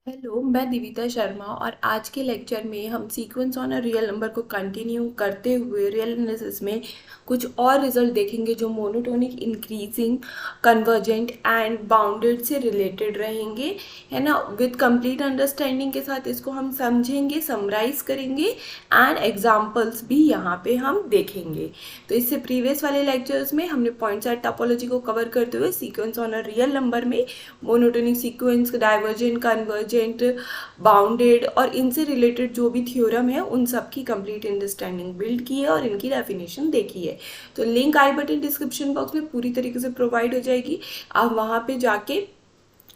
Hello, मैं दिविता शर्मा और आज के लेक्चर में हम sequence on a real number को कंटिन्यू करते हुए रियल एनालिसिस में कुछ और रिजल्ट देखेंगे जो monotonic increasing convergent and bounded से रिलेटेड रहेंगे, है ना। विद कंप्लीट अंडरस्टैंडिंग के साथ इसको हम समझेंगे, समराइज करेंगे एंड एग्जाम्पल्स भी यहाँ पे हम देखेंगे। तो इससे प्रीवियस वाले लेक्चर्स में हमने पॉइंट्स एट टोपोलॉजी को कवर करते हुए sequence on a real number में monotonic sequence, divergent, convergent, bounded और इनसे रिलेटेड जो भी थ्योरम है उन सब की कंप्लीट अंडरस्टैंडिंग बिल्ड की है और इनकी डेफिनेशन देखी है। तो लिंक आई बटन डिस्क्रिप्शन बॉक्स में पूरी तरीके से प्रोवाइड हो जाएगी, आप वहाँ पे जाके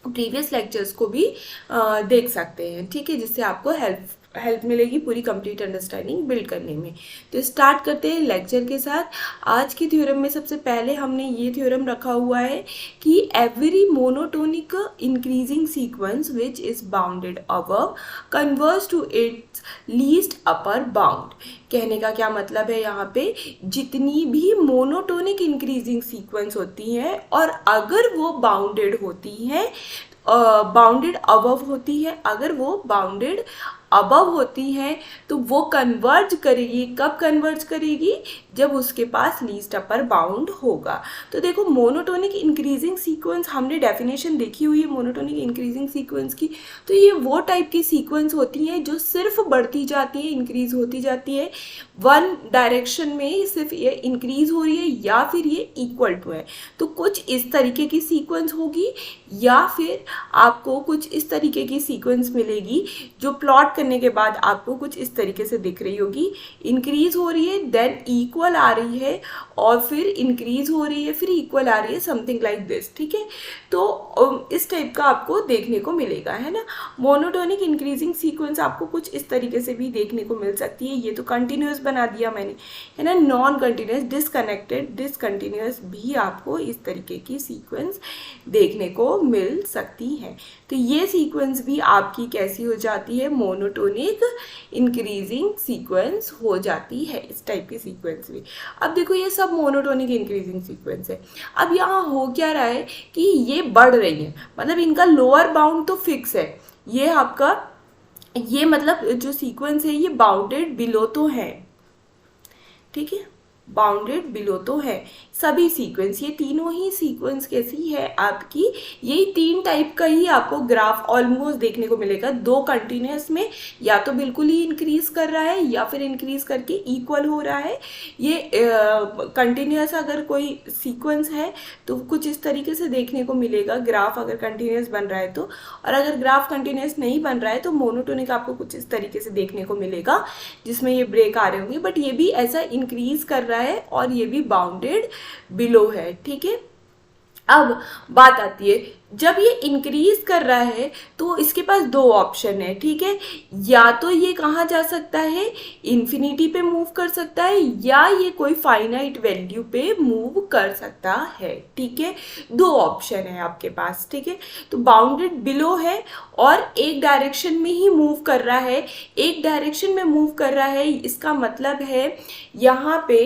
प्रीवियस लेक्चर्स को भी देख सकते हैं, ठीक है, जिससे आपको हेल्प मिलेगी पूरी कंप्लीट अंडरस्टैंडिंग बिल्ड करने में। तो स्टार्ट करते हैं लेक्चर के साथ। आज के थ्योरम में सबसे पहले हमने ये थ्योरम रखा हुआ है कि every monotonic increasing sequence which is bounded above converge to its least upper bound. कहने का क्या मतलब है, यहाँ पे जितनी भी मोनोटोनिक इंक्रीजिंग सीक्वेंस होती हैं और अगर वो बाउंडेड होती हैं, बाउंडेड अबव होती है, अगर वो बाउंडेड अबव होती है तो वो कन्वर्ज करेगी। कब कन्वर्ज करेगी? जब उसके पास लीस्ट अपर बाउंड होगा। तो देखो, मोनोटोनिक इंक्रीजिंग सीक्वेंस हमने डेफिनेशन देखी हुई है मोनोटोनिक इंक्रीजिंग सीक्वेंस की। तो ये वो टाइप की सीक्वेंस होती हैं जो सिर्फ बढ़ती जाती है, इंक्रीज होती जाती है, वन डायरेक्शन में सिर्फ ये इंक्रीज हो रही है या फिर ये इक्वल टू है। तो कुछ इस तरीके की सीक्वेंस होगी या फिर आपको कुछ इस तरीके की सीक्वेंस मिलेगी जो प्लॉट करने के बाद आपको कुछ इस तरीके से दिख रही होगी। इंक्रीज हो रही है, देन इक्वल आ रही है, और फिर इंक्रीज हो रही है, फिर इक्वल आ रही है, समथिंग लाइक दिस, ठीक है। तो इस टाइप का आपको देखने को मिलेगा, है ना। मोनोटोनिक इंक्रीजिंग सीक्वेंस आपको कुछ इस तरीके से भी देखने को मिल सकती है। ये तो कंटिन्यूस बना दिया मैंने, है ना। नॉन कंटिन्यूस, डिसकनेक्टेड, डिसकंटिन्यूस भी आपको इस तरीके की सीक्वेंस देखने को मिल सकती है। तो ये सीक्वेंस भी आपकी कैसी हो जाती है? मोनोटोनिक इंक्रीजिंग सीक्वेंस हो जाती है, इस टाइप की सीक्वेंस भी। अब देखो, ये सब मोनोटोनिक इंक्रीजिंग सीक्वेंस है। अब यहाँ हो क्या रहा है कि ये बढ़ रही है, मतलब इनका लोअर बाउंड तो फिक्स है। ये आपका, ये मतलब जो सीक्वेंस है ये बाउंडेड बिलो तो है, ठीक है, बाउंडेड बिलो तो है सभी सीक्वेंस। ये तीनों ही सीक्वेंस कैसी है आपकी? यही तीन टाइप का ही आपको ग्राफ ऑलमोस्ट देखने को मिलेगा। दो कंटिन्यूस में या तो बिल्कुल ही इंक्रीज कर रहा है या फिर इंक्रीज करके इक्वल हो रहा है। ये कंटिन्यूस अगर कोई सीक्वेंस है तो कुछ इस तरीके से देखने को मिलेगा, ग्राफ अगर कंटिन्यूस बन रहा है तो। और अगर ग्राफ कंटिन्यूस नहीं बन रहा है तो मोनोटोनिक आपको कुछ इस तरीके से देखने को मिलेगा, जिसमें ये ब्रेक आ रहे होंगे, बट ये भी ऐसा इंक्रीज कर रहा है और ये भी बाउंडेड बिलो है, ठीक है। अब बात आती है, जब ये इंक्रीज कर रहा है तो इसके पास दो ऑप्शन है, ठीक है। या तो ये कहाँ जा सकता है? इन्फिनिटी पे मूव कर सकता है, या ये कोई फाइनाइट वैल्यू पे मूव कर सकता है, ठीक है। दो ऑप्शन है आपके पास, ठीक है। तो बाउंडेड बिलो है और एक डायरेक्शन में ही मूव कर रहा है, एक डायरेक्शन में मूव कर रहा है। इसका मतलब है यहाँ पे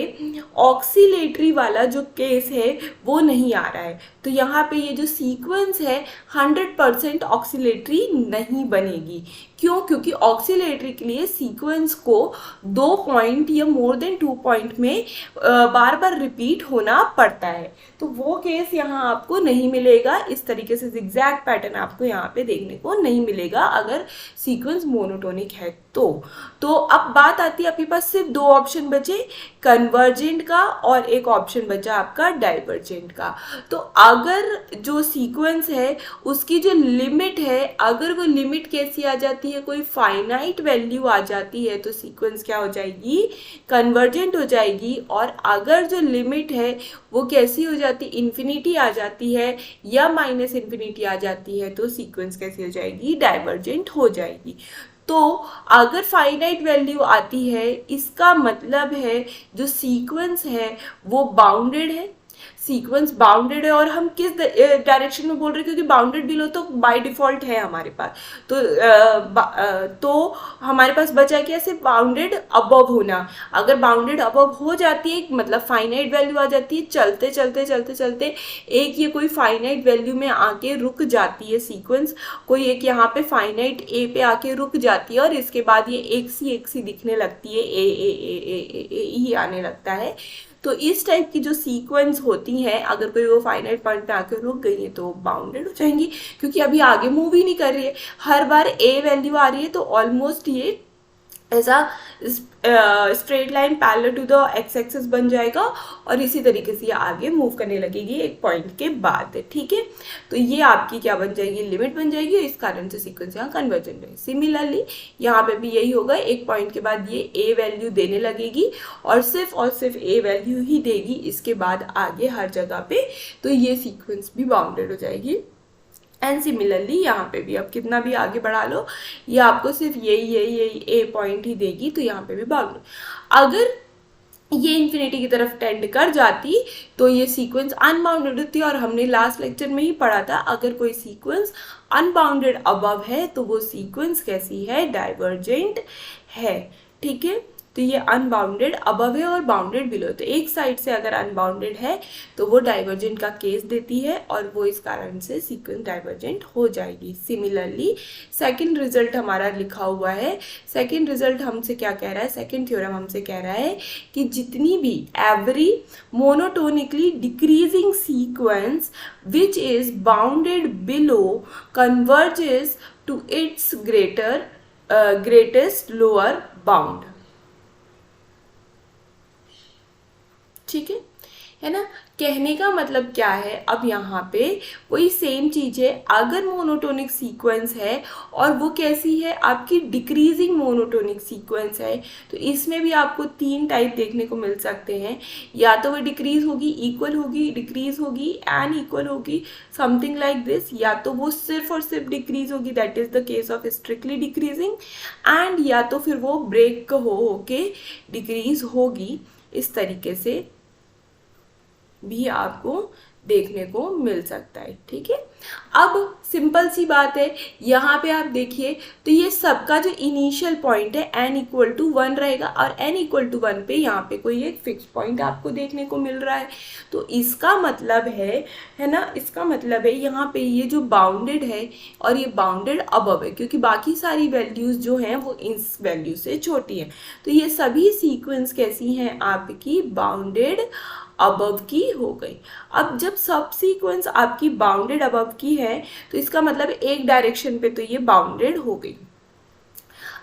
ऑक्सीलेटरी वाला जो केस है वो नहीं आ रहा है। तो यहाँ पे ये जो सीक्वेंस है 100% ऑक्सीलेटरी नहीं बनेगी। क्यों? क्योंकि ऑक्सीलेटरी के लिए सीक्वेंस को 2 पॉइंट या मोर देन 2 पॉइंट में बार बार रिपीट होना पड़ता है। तो वो केस यहाँ आपको नहीं मिलेगा। इस तरीके से जिगजैग पैटर्न आपको यहाँ पे देखने को नहीं मिलेगा अगर सीक्वेंस मोनोटोनिक है तो अब बात आती है, आपके पास सिर्फ दो ऑप्शन बचे, कन्वर्जेंट का और एक ऑप्शन बचा आपका डाइवर्जेंट का। तो अगर जो सीक्वेंस है उसकी जो लिमिट है, अगर वो लिमिट कैसी आ जाती है, कोई फाइनाइट वैल्यू आ जाती है, तो सीक्वेंस क्या हो जाएगी? कन्वर्जेंट हो जाएगी। और अगर जो लिमिट है वो कैसी हो जाती, इन्फिनिटी आ जाती है या माइनस इन्फिनिटी आ जाती है, तो सीक्वेंस कैसी हो जाएगी? डाइवर्जेंट हो जाएगी। तो अगर फाइनाइट वैल्यू आती है, इसका मतलब है जो सीक्वेंस है वो बाउंडेड है। सीक्वेंस बाउंडेड है और हम किस डायरेक्शन में बोल रहे हैं, क्योंकि बाउंडेड बिलो तो बाय डिफॉल्ट है हमारे पास, तो हमारे पास बचा क्या, सिर्फ बाउंडेड अबव होना। अगर बाउंडेड अबव हो जाती है मतलब फाइनाइट वैल्यू आ जाती है, चलते चलते चलते चलते एक ये कोई फाइनाइट वैल्यू में आके रुक जाती है सीक्वेंस, कोई एक यहाँ पे फाइनाइट ए पे आके रुक जाती है और इसके बाद ये एक सी दिखने लगती है, ए ही आने लगता है। तो इस टाइप की जो सीक्वेंस होती हैं, अगर कोई वो फाइनाइट पॉइंट पे आकर रुक गई है तो बाउंडेड हो जाएंगी, क्योंकि अभी आगे मूव ही नहीं कर रही है, हर बार ए वैल्यू आ रही है, तो ऑलमोस्ट ये ऐसा straight line parallel to the X axis बन जाएगा और इसी तरीके से ये आगे मूव करने लगेगी एक पॉइंट के बाद, ठीक है। तो ये आपकी क्या बन जाएगी, लिमिट बन जाएगी, और इस कारण से सीक्वेंस यहाँ कन्वर्जेंट है। सिमिलरली यहाँ पे भी यही होगा, एक पॉइंट के बाद ये ए वैल्यू देने लगेगी और सिर्फ ए वैल्यू ही देगी, इसके बाद आगे हर जगह पे, तो ये सीक्वेंस भी बाउंडेड हो जाएगी। एंड सिमिलरली यहाँ पे भी अब कितना भी आगे बढ़ा लो, ये आपको सिर्फ यही ए पॉइंट ही देगी, तो यहाँ पे भी बाउंडेड। अगर ये इन्फिनिटी की तरफ टेंड कर जाती तो ये सीक्वेंस अनबाउंडेड होती, और हमने लास्ट लेक्चर में ही पढ़ा था, अगर कोई सीक्वेंस अनबाउंडेड अबव है तो वो सीक्वेंस कैसी है, डाइवर्जेंट है, ठीक है। तो ये अनबाउंडेड अबव है और बाउंडेड बिलो, तो एक साइड से अगर अनबाउंडेड है तो वो डाइवर्जेंट का केस देती है और वो इस कारण से सीक्वेंस डाइवर्जेंट हो जाएगी। सिमिलरली सेकंड रिजल्ट हमारा लिखा हुआ है, सेकंड रिजल्ट हमसे क्या कह रहा है, सेकंड थ्योरम हमसे कह रहा है कि जितनी भी every monotonically decreasing sequence which is bounded below converges to its greatest lower bound, ठीक है ना। कहने का मतलब क्या है, अब यहाँ पे कोई सेम चीज है, अगर मोनोटोनिक सीक्वेंस है और वो कैसी है, आपकी डिक्रीजिंग मोनोटोनिक सीक्वेंस है, तो इसमें भी आपको तीन टाइप देखने को मिल सकते हैं, या तो वो डिक्रीज होगी, इक्वल होगी, डिक्रीज होगी एंड इक्वल होगी, समथिंग लाइक दिस, या तो वो सिर्फ और सिर्फ डिक्रीज होगी, that is the case of strictly decreasing, and या तो फिर वो ब्रेक होके डिक्रीज होगी, इस तरीके से भी आपको देखने को मिल सकता है, ठीक है। अब सिंपल सी बात है, यहाँ पे आप देखिए तो ये सबका जो इनिशियल पॉइंट है n इक्वल टू 1 रहेगा, और n इक्वल टू 1 पे यहाँ पे कोई एक फिक्स पॉइंट आपको देखने को मिल रहा है, तो इसका मतलब है ना, इसका मतलब है यहाँ पे ये जो बाउंडेड है और ये बाउंडेड अबव है, क्योंकि बाकी सारी वैल्यूज जो हैं वो इस वैल्यू से छोटी है, तो ये सभी सीक्वेंस कैसी हैं, आपकी बाउंडेड अबव की हो गई। अब जब सब सीक्वेंस आपकी बाउंडेड अबव की है तो इसका मतलब एक डायरेक्शन पे तो ये बाउंडेड हो गई।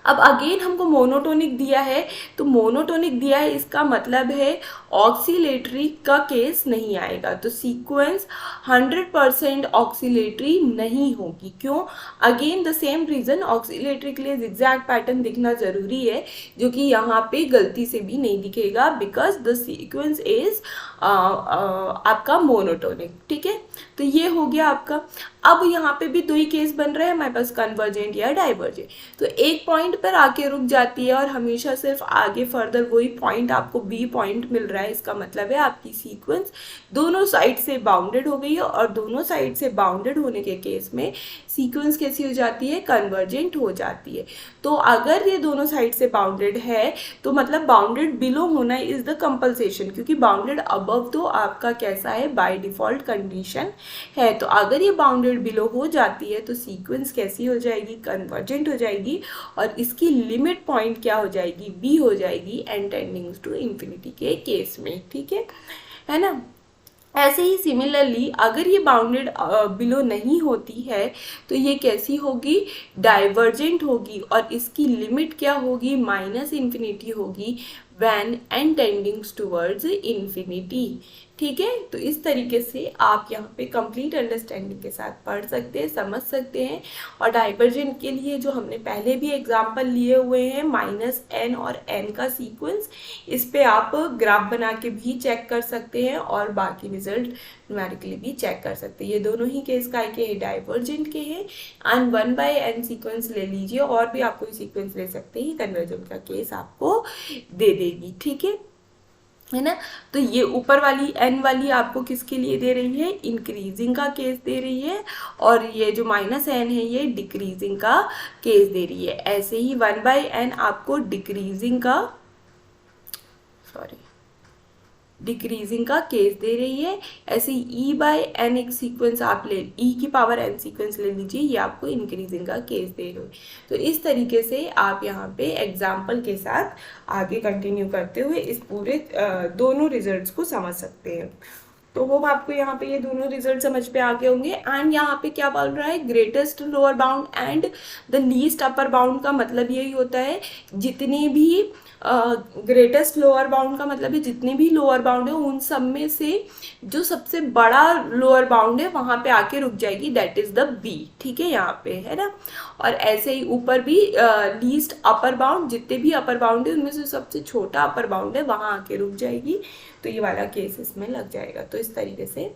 अब अगेन हमको मोनोटोनिक दिया है, तो मोनोटोनिक दिया है इसका मतलब है ऑक्सीलेटरी का केस नहीं आएगा, तो सीक्वेंस 100% ऑक्सीलेटरी नहीं होगी। क्यों? Again the same reason, oscillatory के लिए जिगजैग पैटर्न दिखना जरूरी है, जो कि यहाँ पे गलती से भी नहीं दिखेगा, बिकॉज द सीक्वेंस इज आपका मोनोटोनिक, ठीक है। तो ये हो गया आपका। अब यहाँ पे भी दो ही केस बन रहे हैं हमारे पास, कन्वर्जेंट या डाइवर्जेंट। तो एक पॉइंट पर आके रुक जाती है और हमेशा सिर्फ आगे फर्दर वही पॉइंट आपको बी पॉइंट मिल रहा है, इसका मतलब है आपकी सीक्वेंस दोनों साइड से बाउंडेड हो गई है, और दोनों साइड से बाउंडेड होने के केस में सीक्वेंस कैसी हो जाती है, कन्वर्जेंट हो जाती है। तो अगर ये दोनों साइड से बाउंडेड है तो मतलब बाउंडेड बिलो होना इज द कंपलसेशन, क्योंकि बाउंडेड अबव तो आपका कैसा है, बाय डिफॉल्ट कंडीशन है। तो अगर ये बाउंडेड बिलो हो जाती है तो सीक्वेंस कैसी हो जाएगी, कन्वर्जेंट हो जाएगी, और इसकी लिमिट पॉइंट क्या हो जाएगी, बी हो जाएगी, एंड टेंडिंग टू इन्फिनिटी के केस में, ठीक है ना। ऐसे ही सिमिलरली अगर ये बाउंडेड बिलो नहीं होती है तो ये कैसी होगी, डाइवर्जेंट होगी, और इसकी लिमिट क्या होगी, माइनस इन्फिनिटी होगी, व्हेन एंड टेंडिंग्स टुवर्ड्स इन्फिनिटी, ठीक है। तो इस तरीके से आप यहाँ पे कंप्लीट अंडरस्टैंडिंग के साथ पढ़ सकते हैं, समझ सकते हैं। और डाइवर्जेंट के लिए जो हमने पहले भी एग्जांपल लिए हुए हैं, -n और n का सीक्वेंस, इस पे आप ग्राफ बना के भी चेक कर सकते हैं और बाकी रिजल्ट न्यूमेरिकली भी चेक कर सकते हैं। ये दोनों ही केस का के डाइवर्जेंट के हैं, एंड 1/n सीक्वेंस ले लीजिए, और भी आप कोई सीक्वेंस ले सकते हैं, कन्वर्जेंट का केस आपको दे देगी, ठीक है। है ना। तो ये ऊपर वाली n वाली आपको किसके लिए दे रही है, इंक्रीजिंग का केस दे रही है, और ये जो -n है ये डिक्रीजिंग का केस दे रही है। ऐसे ही 1/n आपको डिक्रीजिंग का डिक्रीजिंग का केस दे रही है। ऐसे E/n एक सीक्वेंस आप ले, e⁻n सीक्वेंस ले लीजिए, ये आपको इंक्रीजिंग का केस दे रही है। तो इस तरीके से आप यहाँ पे एग्जाम्पल के साथ आगे कंटिन्यू करते हुए इस पूरे दोनों रिजल्ट्स को समझ सकते हैं। तो होप आपको यहाँ पे ये दोनों रिजल्ट समझ पे आ गए होंगे। एंड यहाँ पे क्या बोल रहा है, greatest lower bound and the least upper bound का मतलब यही होता है, जितने भी ग्रेटेस्ट लोअर बाउंड का मतलब है जितने भी लोअर बाउंड है उन सब में से जो सबसे बड़ा लोअर बाउंड है वहाँ पे आके रुक जाएगी, दैट इज द बी। ठीक है, यहाँ पे है ना। और ऐसे ही ऊपर भी लीस्ट अपर बाउंड, जितने भी अपर बाउंड है उनमें से सबसे छोटा अपर बाउंड है वहाँ आके रुक जाएगी। तो ये वाला केस इसमें लग जाएगा। तो इस तरीके से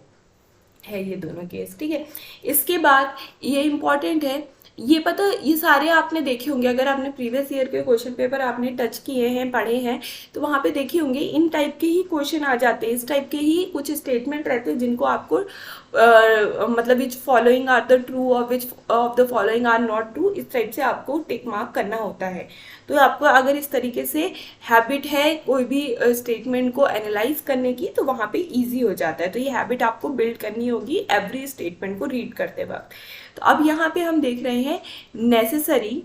है ये दोनों केस। ठीक है, इसके बाद ये इम्पॉर्टेंट है, ये पता, ये सारे आपने देखे होंगे, अगर आपने प्रीवियस ईयर के क्वेश्चन पेपर आपने टच किए हैं, पढ़े हैं, तो वहाँ पे देखे होंगे इन टाइप के ही क्वेश्चन आ जाते हैं। इस टाइप के ही कुछ स्टेटमेंट रहते हैं जिनको आपको मतलब which following are the true और which of the following are not true, इस टाइप से आपको टिक मार्क करना होता है। तो आपको अगर इस तरीके से हैबिट है कोई भी स्टेटमेंट को एनालाइज करने की, तो वहाँ पे इजी हो जाता है। तो ये हैबिट आपको बिल्ड करनी होगी एवरी स्टेटमेंट को रीड करते वक्त। तो अब यहाँ पे हम देख रहे हैं नेसेसरी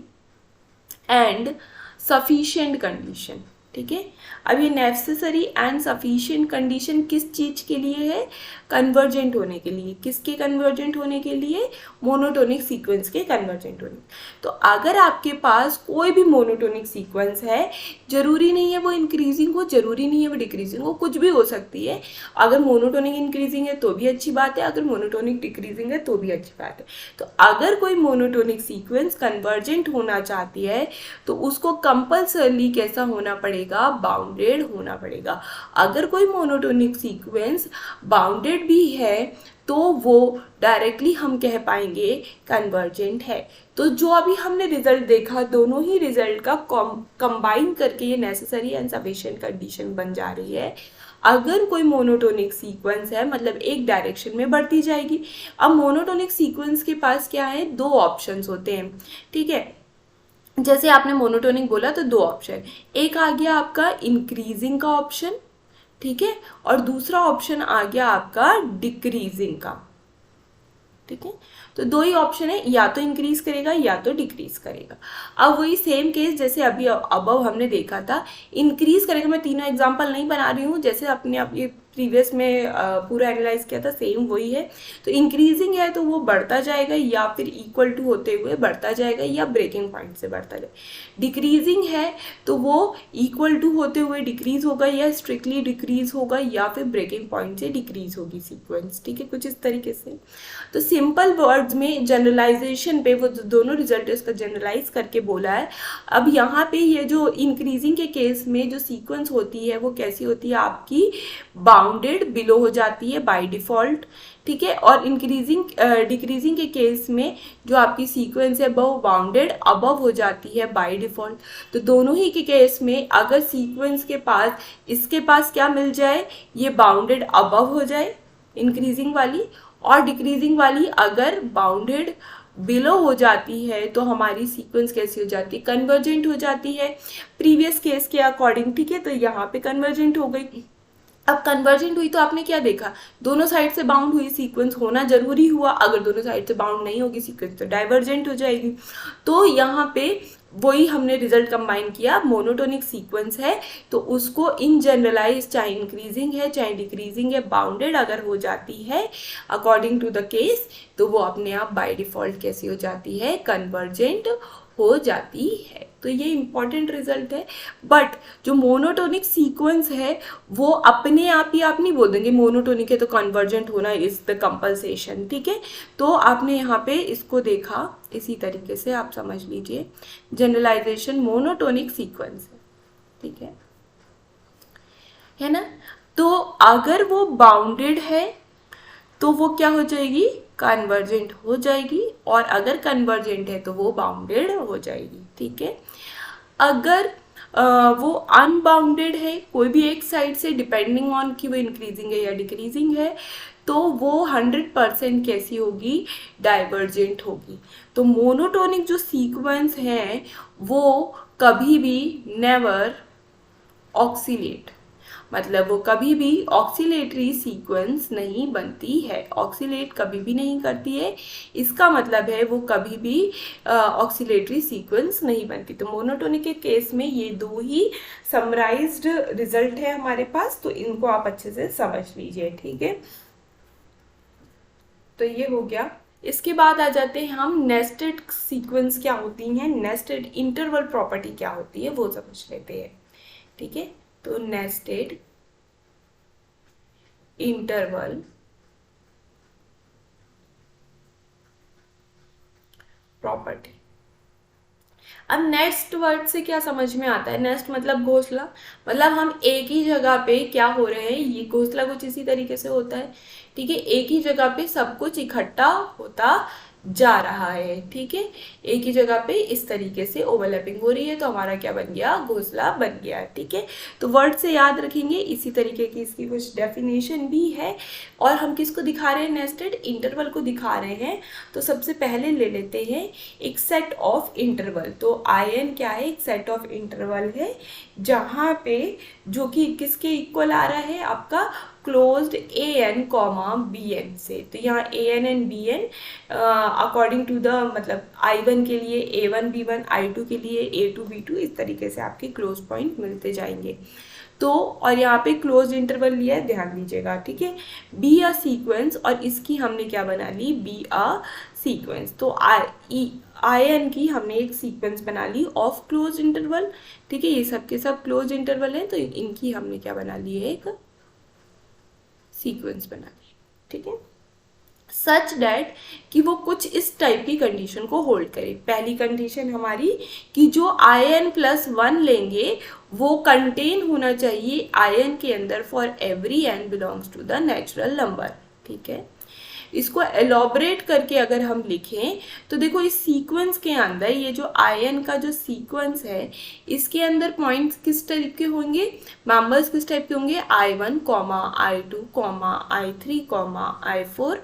एंड सफिशिएंट कंडीशन। ठीक है, अब ये नेसेसरी एंड सफिशिएंट कंडीशन किस चीज के लिए है, कन्वर्जेंट होने के लिए। किसके कन्वर्जेंट होने के लिए, मोनोटोनिक सीक्वेंस के कन्वर्जेंट होने। तो अगर आपके पास कोई भी मोनोटोनिक सीक्वेंस है, जरूरी नहीं है वो इंक्रीजिंग हो, जरूरी नहीं है वो डिक्रीजिंग हो, कुछ भी हो सकती है। अगर मोनोटोनिक इंक्रीजिंग है तो भी अच्छी बात है, अगर मोनोटोनिक डिक्रीजिंग है तो भी अच्छी बात है। तो अगर कोई मोनोटोनिक सीक्वेंस कन्वर्जेंट होना चाहती है तो उसको कंपल्सरली कैसा होना पड़ेगा, बाउंडेड होना पड़ेगा। अगर कोई मोनोटोनिक सीक्वेंस बाउंडेड भी है तो वो डायरेक्टली हम कह पाएंगे कन्वर्जेंट है। तो जो अभी हमने रिजल्ट देखा, दोनों ही रिजल्ट का कंबाइन करके ये नेसेसरी एंड सफिशिएंट कंडीशन बन जा रही है। अगर कोई मोनोटोनिक सीक्वेंस है मतलब एक डायरेक्शन में बढ़ती जाएगी। अब मोनोटोनिक सीक्वेंस के पास क्या है, दो ऑप्शंस होते हैं। ठीक है, जैसे आपने मोनोटोनिक बोला तो दो ऑप्शन, एक आ गया आपका इंक्रीजिंग का ऑप्शन, ठीक है, और दूसरा ऑप्शन आ गया आपका डिक्रीजिंग का। ठीक है, तो दो ही ऑप्शन है, या तो इंक्रीज करेगा या तो डिक्रीज करेगा। अब वही सेम केस जैसे अभी अबव हमने देखा था, इंक्रीज करेगा। मैं तीनों एग्जांपल नहीं बना रही हूँ, जैसे अपने आप ये प्रीवियस में पूरा एनालाइज किया था, सेम वही है। तो इंक्रीजिंग है तो वो बढ़ता जाएगा या फिर इक्वल टू होते हुए बढ़ता जाएगा या ब्रेकिंग पॉइंट से बढ़ता जाएगा। डिक्रीजिंग है तो वो इक्वल टू होते हुए डिक्रीज होगा या स्ट्रिक्टली डिक्रीज होगा या फिर ब्रेकिंग पॉइंट से डिक्रीज होगी सीक्वेंस। ठीक है, कुछ इस तरीके से। तो सिंपल वर्ड्स में जनरलाइजेशन पे वो दोनों रिजल्ट इसका जनरलाइज करके बोला है। अब यहाँ पे ये जो इंक्रीजिंग के केस में जो सीक्वेंस होती है वो कैसी होती है, आपकी बाउंडेड बिलो हो जाती है बाय डिफॉल्ट। ठीक है, और इंक्रीजिंग डिक्रीजिंग के केस में जो आपकी सीक्वेंस है वो बाउंडेड अबव हो जाती है बाय डिफॉल्ट। तो दोनों ही के केस में अगर सीक्वेंस के पास इसके पास क्या मिल जाए, ये बाउंडेड अबव हो जाए इंक्रीजिंग वाली, और डिक्रीजिंग वाली अगर बाउंडेड बिलो हो जाती है तो हमारी सीक्वेंस कैसी हो जाती है, कन्वर्जेंट हो जाती है प्रीवियस केस के अकॉर्डिंग। ठीक है, तो यहाँ पे कन्वर्जेंट हो गई। अब कन्वर्जेंट हुई तो आपने क्या देखा, दोनों साइड से बाउंड हुई सीक्वेंस होना जरूरी हुआ। अगर दोनों साइड से बाउंड नहीं होगी सीक्वेंस तो डाइवर्जेंट हो जाएगी। तो यहाँ पे वही हमने रिजल्ट कंबाइन किया, मोनोटोनिक सीक्वेंस है तो उसको इन जनरलाइज, चाहे इंक्रीजिंग है चाहे डिक्रीजिंग है, बाउंडेड अगर हो जाती है अकॉर्डिंग टू द केस, तो वो अपने आप बाय डिफॉल्ट कैसी हो जाती है, कन्वर्जेंट हो जाती है। तो ये इंपॉर्टेंट रिजल्ट है। बट जो मोनोटोनिक सीक्वेंस है वो अपने आप ही आप नहीं बोल देंगे मोनोटोनिक है तो कन्वर्जेंट होना इज द कंपल्सेशन। ठीक है, तो आपने यहाँ पे इसको देखा, इसी तरीके से आप समझ लीजिए जनरलाइजेशन मोनोटोनिक सीक्वेंस है। ठीक है ना। तो अगर वो बाउंडेड है तो वो क्या हो जाएगी, कन्वर्जेंट हो जाएगी, और अगर कन्वर्जेंट है तो वो बाउंडेड हो जाएगी। ठीक है, अगर वो अनबाउंडेड है, कोई भी एक साइड से, डिपेंडिंग ऑन कि वो इंक्रीजिंग है या डिक्रीजिंग है, तो वो 100% कैसी होगी, डाइवर्जेंट होगी। तो मोनोटोनिक जो सीक्वेंस है वो कभी भी नेवर ऑक्सीलेट, मतलब वो कभी भी ऑक्सीलेटरी सीक्वेंस नहीं बनती है, ऑक्सीलेट कभी भी नहीं करती है, इसका मतलब है वो कभी भी ऑक्सीलेटरी सीक्वेंस नहीं बनती। तो मोनोटोनिक के केस में ये दो ही समराइज्ड रिजल्ट है हमारे पास, तो इनको आप अच्छे से समझ लीजिए, ठीक है। तो ये हो गया। इसके बाद आ जाते हैं हम नेस्टेड सीक्वेंस क्या होती हैं, नेस्टेड इंटरवल प्रॉपर्टी क्या होती है वो समझ लेते हैं, ठीक है। तो नेस्टेड इंटरवल प्रॉपर्टी। अब नेक्स्ट वर्ड से क्या समझ में आता है, नेस्ट मतलब घोंसला, मतलब हम एक ही जगह पे क्या हो रहे हैं, ये घोंसला कुछ इसी तरीके से होता है, ठीक है। एक ही जगह पे सब कुछ इकट्ठा होता जा रहा है, ठीक है। एक ही जगह पे इस तरीके से ओवरलैपिंग हो रही है, तो हमारा क्या बन गया, घोंसला बन गया, ठीक है। तो वर्ड से याद रखेंगे, इसी तरीके की इसकी कुछ डेफिनेशन भी है। और हम किसको दिखा रहे हैं, नेस्टेड इंटरवल को दिखा रहे हैं। तो सबसे पहले ले लेते हैं एक सेट ऑफ इंटरवल। तो IN क्या है, एक सेट ऑफ इंटरवल है जहाँ पे जो कि किसके इक्वल आ रहा है, आपका क्लोज्ड AN कॉमा BN से। तो यहाँ AN and BN according to the, मतलब I1 के लिए A1 B1, I2 के लिए A2 B2, इस तरीके से आपके क्लोज पॉइंट मिलते जाएंगे। तो और यहाँ पे क्लोज इंटरवल लिया है, ध्यान दीजिएगा, ठीक है। बी अ सीक्वेंस, और इसकी हमने क्या बना ली, बी अ सीक्वेंस। तो IN की हमने एक सीक्वेंस बना ली ऑफ क्लोज इंटरवल, ठीक है। ये सब के सब क्लोज इंटरवल है, तो इनकी हमने क्या बना ली है, एक सीक्वेंस बना ली, ठीक है। सच डैट कि वो कुछ इस टाइप की कंडीशन को होल्ड करे। पहली कंडीशन हमारी कि जो IN+1 लेंगे वो कंटेन होना चाहिए IN के अंदर for every n belongs to the natural number, ठीक है। इसको एलोबरेट करके अगर हम लिखें तो देखो, इस सीक्वेंस के अंदर ये जो IN का जो सीक्वेंस है, इसके अंदर पॉइंट्स किस टाइप के होंगे, मेंबर्स किस टाइप के होंगे, I1, I2, I3, I4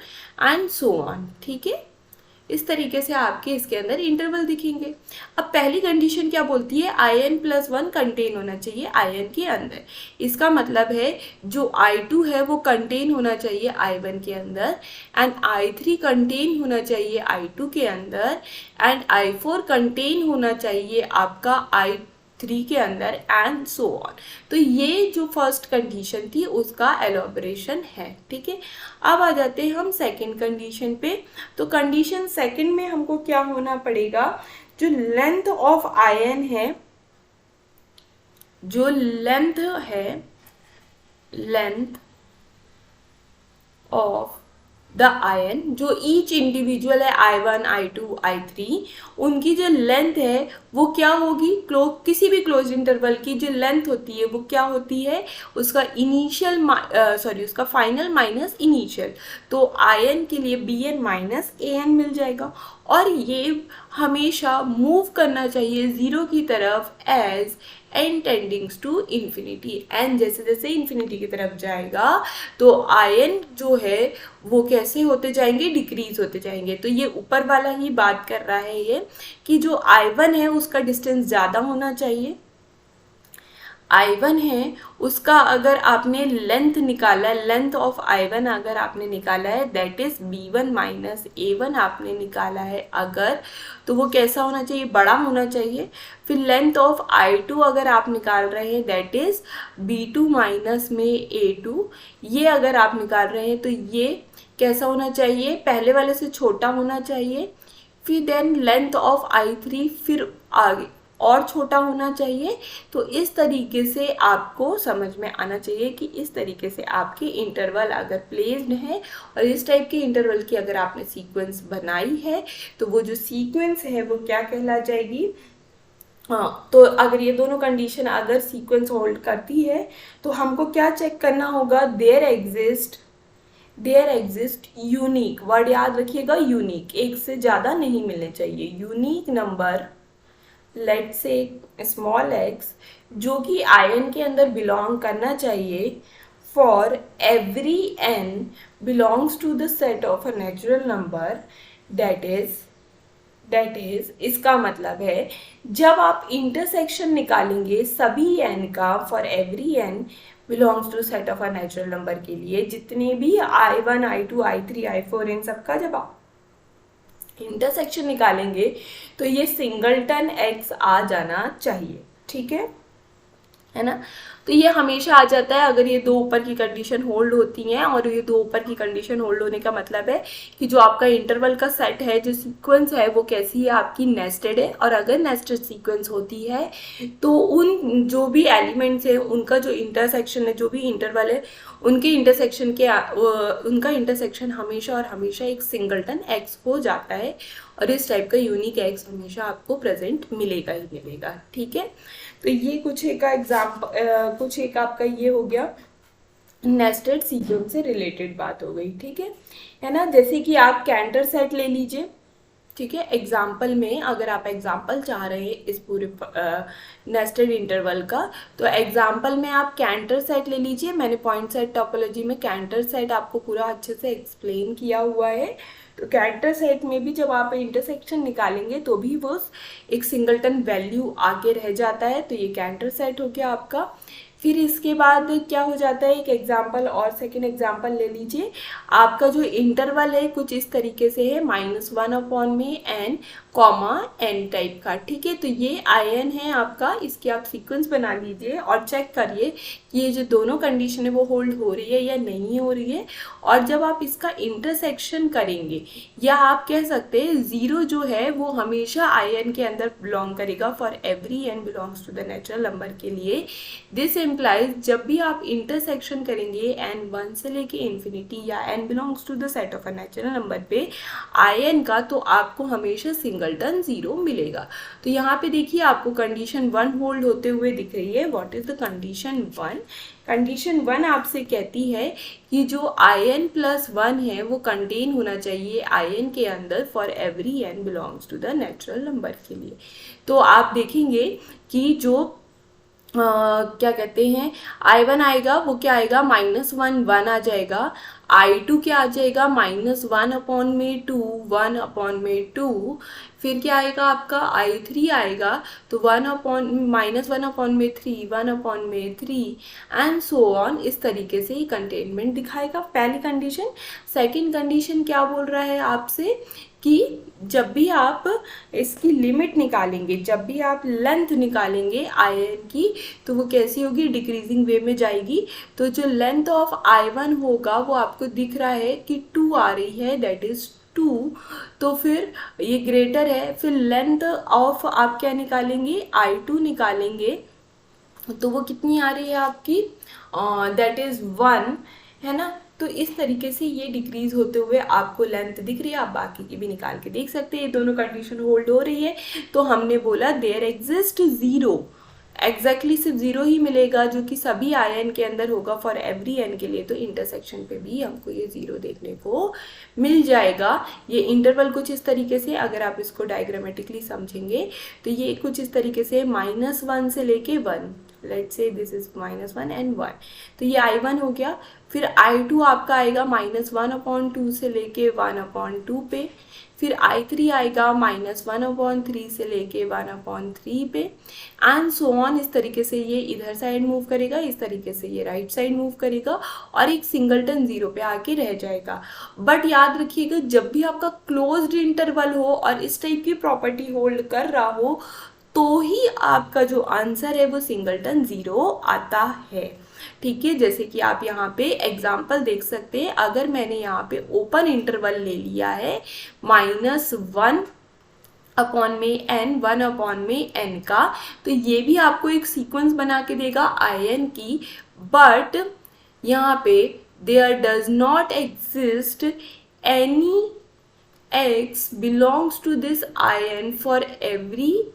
and so on, ठीक है। इस तरीके से आपके इसके अंदर इंटरवल दिखेंगे। अब पहली कंडीशन क्या बोलती है, IN+1 कंटेन होना चाहिए IN के अंदर। इसका मतलब है जो I2 है वो कंटेन होना चाहिए I1 के अंदर, एंड I3 कंटेन होना चाहिए I2 के अंदर, एंड I4 कंटेन होना चाहिए आपका I3 के अंदर, एंड सो ऑन। तो ये जो फर्स्ट कंडीशन थी उसका एलोबरेशन है, ठीक है। अब आ जाते हैं हम सेकंड कंडीशन पे। तो कंडीशन सेकंड में हमको क्या होना पड़ेगा, जो लेंथ ऑफ IN है, जो लेंथ है, लेंथ ऑफ द IN, जो ईच इंडिविजुअल है I1, I2, I3, उनकी जो लेंथ है वो क्या होगी, किसी भी क्लोज इंटरवल की जो लेंथ होती है वो क्या होती है, उसका इनिशियल उसका फाइनल माइनस इनिशियल। तो IN के लिए BN माइनस AN मिल जाएगा, और ये हमेशा मूव करना चाहिए जीरो की तरफ as n tendings to infinity. n जैसे जैसे इन्फिनिटी की तरफ जाएगा तो IN जो है वो कैसे होते जाएंगे, डिक्रीज होते जाएंगे। तो ये ऊपर वाला ही बात कर रहा है ये कि जो I1 है उसका डिस्टेंस ज़्यादा होना चाहिए, I1 है उसका अगर आपने लेंथ निकाला है, लेंथ ऑफ I1 अगर आपने निकाला है that is B1 minus A1 आपने निकाला है अगर, तो वो कैसा होना चाहिए, बड़ा होना चाहिए। फिर लेंथ ऑफ I2 अगर आप निकाल रहे हैं दैट इज B2 माइनस में A2, ये अगर आप निकाल रहे हैं तो ये कैसा होना चाहिए, पहले वाले से छोटा होना चाहिए। फिर देन लेंथ ऑफ I3 फिर आगे और छोटा होना चाहिए। तो इस तरीके से आपको समझ में आना चाहिए कि इस तरीके से आपके इंटरवल अगर प्लेस्ड है और इस टाइप के इंटरवल की अगर आपने सीक्वेंस बनाई है तो वो जो सीक्वेंस है वो क्या कहला जाएगी। हाँ, तो अगर ये दोनों कंडीशन अगर सीक्वेंस होल्ड करती है तो हमको क्या चेक करना होगा, देयर एग्जिस्ट यूनिक, वर्ड याद रखिएगा यूनिक, एक से ज़्यादा नहीं मिलने चाहिए, यूनिक नंबर लेट से स्मॉल x जो कि आयन के अंदर बिलोंग करना चाहिए for every n belongs to the set of a natural number that is इसका मतलब है जब आप इंटरसेक्शन निकालेंगे सभी n का for every n belongs to set of a natural number के लिए, जितने भी i1 i2 i3 i4 इन सबका जब आप इंटरसेक्शन निकालेंगे तो ये सिंगलटन x आ जाना चाहिए, ठीक है ना। तो ये हमेशा आ जाता है अगर ये दो ऊपर की कंडीशन होल्ड होती हैं, और ये दो ऊपर की कंडीशन होल्ड होने का मतलब है कि जो आपका इंटरवल का सेट है, जो सीक्वेंस है, वो कैसी है, आपकी नेस्टेड है। और अगर नेस्टेड सीक्वेंस होती है तो उन जो भी एलिमेंट्स है उनका जो इंटरसेक्शन है, जो भी इंटरवल है, उनके इंटरसेक्शन के उनका इंटरसेक्शन हमेशा और हमेशा एक सिंगलटन एक्स हो जाता है, और इस टाइप का यूनिक एक्स हमेशा आपको प्रेजेंट मिलेगा ही मिलेगा, ठीक है। तो ये कुछ एक आपका ये हो गया नेस्टेड सीक्वेंस से रिलेटेड बात हो गई, ठीक है ना। जैसे कि आप कैंटर सेट ले लीजिए, ठीक है। एग्जाम्पल में अगर आप एग्जाम्पल चाह रहे हैं इस पूरे नेस्टेड इंटरवल का, तो एग्जाम्पल में आप कैंटर सेट ले लीजिए। मैंने पॉइंट सेट टोपोलॉजी में कैंटर सेट आपको पूरा अच्छे से एक्सप्लेन किया हुआ है। तो कैंटर सेट में भी जब आप इंटरसेक्शन निकालेंगे तो भी वो एक सिंगलटन वैल्यू आगे रह जाता है। तो ये कैंटर सेट हो गया आपका। फिर इसके बाद क्या हो जाता है, एक एग्जाम्पल और सेकेंड एग्जाम्पल ले लीजिए। आपका जो इंटरवल है कुछ इस तरीके से है, -1/n कॉमा n टाइप का, ठीक है। तो ये in है आपका, इसके आप सीक्वेंस बना लीजिए और चेक करिए कि ये जो दोनों कंडीशन है वो होल्ड हो रही है या नहीं हो रही है। और जब आप इसका इंटरसेक्शन करेंगे, या आप कह सकते हैं 0 जो है वो हमेशा in के अंदर बिलोंग करेगा for every n belongs to the natural number के लिए। दिस इम्प्लाइज जब भी आप इंटरसेक्शन करेंगे n1 से लेके इन्फिनिटी या n belongs to the set of a natural number पे in का, तो आपको हमेशा सिंगलटन 0 मिलेगा। तो यहाँ पे देखिए आपको कंडीशन 1 होल्ड होते हुए दिख रही है। What is the condition 1? Condition 1 आपसे कहती है कि जो in+1 है वो कंटेन होना चाहिए in के अंदर for every n belongs to the natural number के लिए। तो आप देखेंगे कि जो क्या कहते हैं I1 आएगा वो क्या आएगा, -1 आ जाएगा। I2 क्या आ जाएगा, -1/2 1/2। फिर क्या आएगा आपका I3 आएगा तो -1/3 1/3 एंड सो ऑन। इस तरीके से ही कंटेनमेंट दिखाएगा पहली कंडीशन। सेकंड कंडीशन क्या बोल रहा है आपसे कि जब भी आप इसकी लिमिट निकालेंगे, जब भी आप लेंथ निकालेंगे आयन की, तो वो कैसी होगी, डिक्रीजिंग वे में जाएगी। तो जो लेंथ ऑफ I1 होगा वो आपको दिख रहा है कि 2 आ रही है, दैट इज 2। तो फिर ये ग्रेटर है। फिर लेंथ ऑफ आप क्या निकालेंगे, I2 निकालेंगे, तो वो कितनी आ रही है आपकी, दैट इज 1, है ना। तो इस तरीके से ये डिक्रीज होते हुए आपको लेंथ दिख रही है। आप बाकी की भी निकाल के देख सकते हैं। ये दोनों कंडीशन होल्ड हो रही है। तो हमने बोला देयर एग्जिस्ट 0, एग्जैक्टली सिर्फ 0 ही मिलेगा जो कि सभी आयन के अंदर होगा फॉर एवरी n के लिए। तो इंटरसेक्शन पे भी हमको ये 0 देखने को मिल जाएगा। ये इंटरवल कुछ इस तरीके से, अगर आप इसको डायग्रामेटिकली समझेंगे तो ये कुछ इस तरीके से -1 से लेके 1, let's say this is -1 and 1। तो ये I1 हो गया। फिर I2 आपका आएगा -1/2 से लेके 1/2 पे। फिर I3 आएगा -1/3 से लेके 1/3 पे एंड सो ऑन। इस तरीके से ये इधर साइड मूव करेगा, इस तरीके से ये राइट साइड मूव करेगा और एक सिंगलटन 0 पे आके रह जाएगा। बट याद रखिएगा जब भी आपका क्लोज्ड इंटरवल हो और इस टाइप की प्रॉपर्टी होल्ड कर रहा हो तो ही आपका जो आंसर है वो सिंगलटन 0 आता है, ठीक है। जैसे कि आप यहाँ पे एग्जाम्पल देख सकते हैं। अगर मैंने यहाँ पे ओपन इंटरवल ले लिया है -1/n 1/n का, तो ये भी आपको एक सीक्वेंस बना के देगा आयन की। बट यहाँ पे there does not exist any x belongs to this I n for every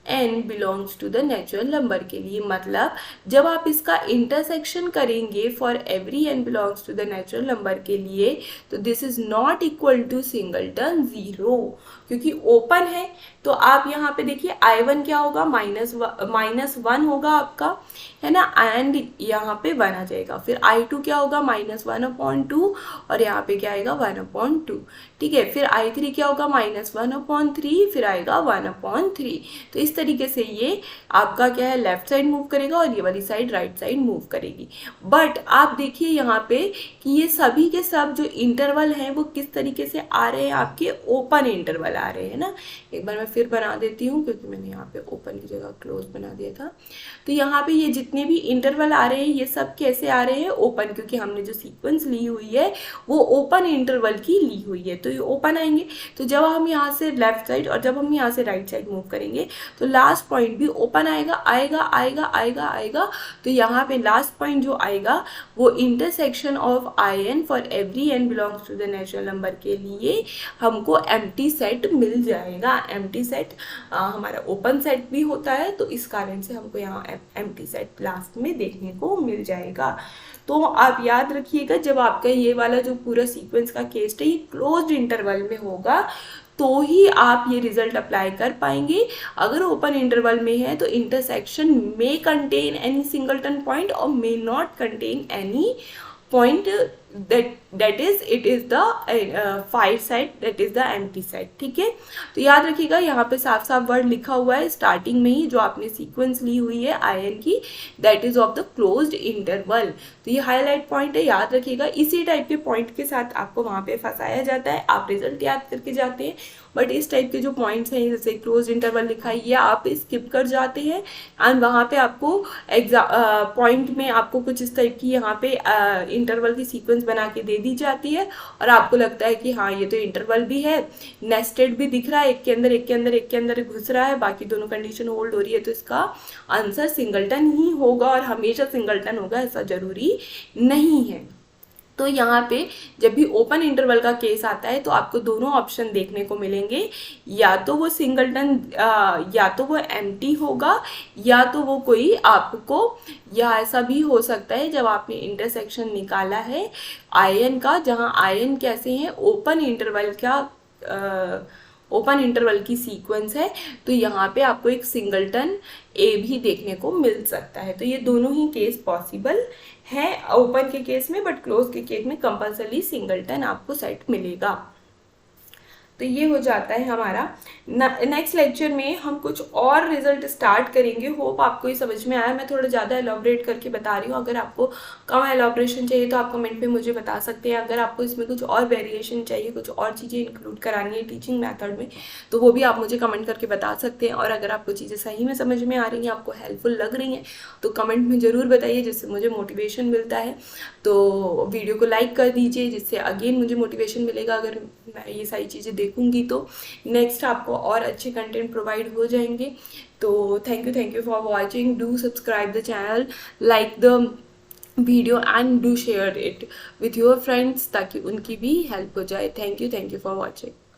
n belongs to the natural number के लिए। मतलब जब आप इसका इंटरसेक्शन करेंगे for every n belongs to the natural number के लिए, तो this is not equal to singleton 0, क्योंकि ओपन है। तो आप यहाँ पे देखिए I1 क्या होगा, -1 होगा आपका, है ना, एंड यहाँ पे 1 आ जाएगा। फिर I2 क्या होगा, -1/2, और यहाँ पे क्या आएगा 1/2, ठीक है। फिर I3 क्या होगा, -1/3, फिर आएगा 1/3। तो इस तरीके से ये आपका क्या है, लेफ्ट साइड मूव करेगा और ये वाली साइड राइट साइड मूव करेगी। बट आप देखिए यहाँ पे कि ये सभी के सब जो इंटरवल हैं वो किस तरीके से आ रहे हैं, आपके ओपन इंटरवल आ रहे हैं ना। एक बार मैं फिर बना देती हूँ, क्योंकि मैंने यहाँ पे ओपन की जगह क्लोज बना दिया था। तो यहाँ पे ये जितने भी इंटरवल आ रहे हैं ये सब कैसे आ रहे हैं, ओपन, क्योंकि हमने जो सीक्वेंस ली हुई है वो ओपन इंटरवल की ली हुई है, तो ये ओपन आएंगे। तो जब हम यहाँ से लेफ्ट साइड और जब हम यहाँ से राइट साइड मूव करेंगे तो लास्ट पॉइंट भी ओपन आएगा, आएगा आएगा आएगा आएगा। तो यहाँ पे लास्ट पॉइंट जो आएगा वो intersection of IN for every n belongs to the natural number के लिए हमको एम्प्टी सेट मिल जाएगा। एम्प्टी सेट हमारा ओपन सेट भी होता है, तो इस कारण से हमको यहाँ एम्प्टी सेट लास्ट में देखने को मिल जाएगा। तो आप याद रखिएगा, जब आपका ये वाला जो पूरा सीक्वेंस का केस है ये क्लोज्ड इंटरवल में होगा तो ही आप ये रिजल्ट अप्लाई कर पाएंगे। अगर ओपन इंटरवल में है तो intersection may contain any singleton point और may not contain any point that is it is the fire side, that is the empty side, ठीक है। तो याद रखिएगा यहाँ पे साफ साफ वर्ड लिखा हुआ है स्टार्टिंग में ही, जो आपने सीक्वेंस ली हुई है IN की, that is of the closed interval। तो ये हाईलाइट पॉइंट है, याद रखिएगा। इसी टाइप के पॉइंट के साथ आपको वहाँ पे फंसाया जाता है, आप रिजल्ट याद करके जाते हैं, बट इस टाइप के जो पॉइंट्स हैं जैसे क्लोज इंटरवल लिखा है ये आप स्किप कर जाते हैं, एंड वहाँ पे आपको पॉइंट में आपको कुछ इस टाइप की यहाँ पे इंटरवल की सीक्वेंस बना के दे दी जाती है, और आपको लगता है कि हाँ ये तो इंटरवल भी है, नेस्टेड भी दिख रहा है, एक के अंदर एक के अंदर एक के अंदर घुस रहा है, बाकी दोनों कंडीशन होल्ड हो रही है, तो इसका आंसर सिंगलटन ही होगा, और हमेशा सिंगलटन होगा ऐसा जरूरी नहीं है। तो यहाँ पे जब भी ओपन इंटरवल का केस आता है तो आपको दोनों ऑप्शन देखने को मिलेंगे, या तो वो सिंगलटन या तो वो एम्प्टी होगा, या तो वो कोई आपको, या ऐसा भी हो सकता है जब आपने इंटरसेक्शन निकाला है IN का, जहाँ IN कैसे हैं, ओपन इंटरवल का ओपन इंटरवल की सीक्वेंस है, तो यहाँ पे आपको एक सिंगलटन A भी देखने को मिल सकता है। तो ये दोनों ही केस पॉसिबल है ओपन के केस में, बट क्लोज के केस में कंपल्सरी सिंगलटन आपको सेट मिलेगा। तो ये हो जाता है हमारा। नेक्स्ट लेक्चर में हम कुछ और रिजल्ट स्टार्ट करेंगे। होप आपको ये समझ में आया। मैं थोड़ा ज़्यादा एलॉबरेट करके बता रही हूँ, अगर आपको कम एलॉबरेशन चाहिए तो आप कमेंट पे मुझे बता सकते हैं। अगर आपको इसमें कुछ और वेरिएशन चाहिए, कुछ और चीज़ें इंक्लूड करानी है टीचिंग मेथड में, तो वो भी आप मुझे कमेंट करके बता सकते हैं। और अगर आपको चीज़ें सही में समझ में आ रही हैं, आपको हेल्पफुल लग रही हैं, तो कमेंट में ज़रूर बताइए, जिससे मुझे मोटिवेशन मिलता है। तो वीडियो को लाइक कर दीजिए, जिससे अगेन मुझे मोटिवेशन मिलेगा। अगर मैं ये सारी चीज़ें देखूंगी तो नेक्स्ट आपको और अच्छे कंटेंट प्रोवाइड हो जाएंगे। तो thank you for watching. Do subscribe the channel, like the video and do share it with your friends, ताकि उनकी भी हेल्प हो जाए। Thank you for watching.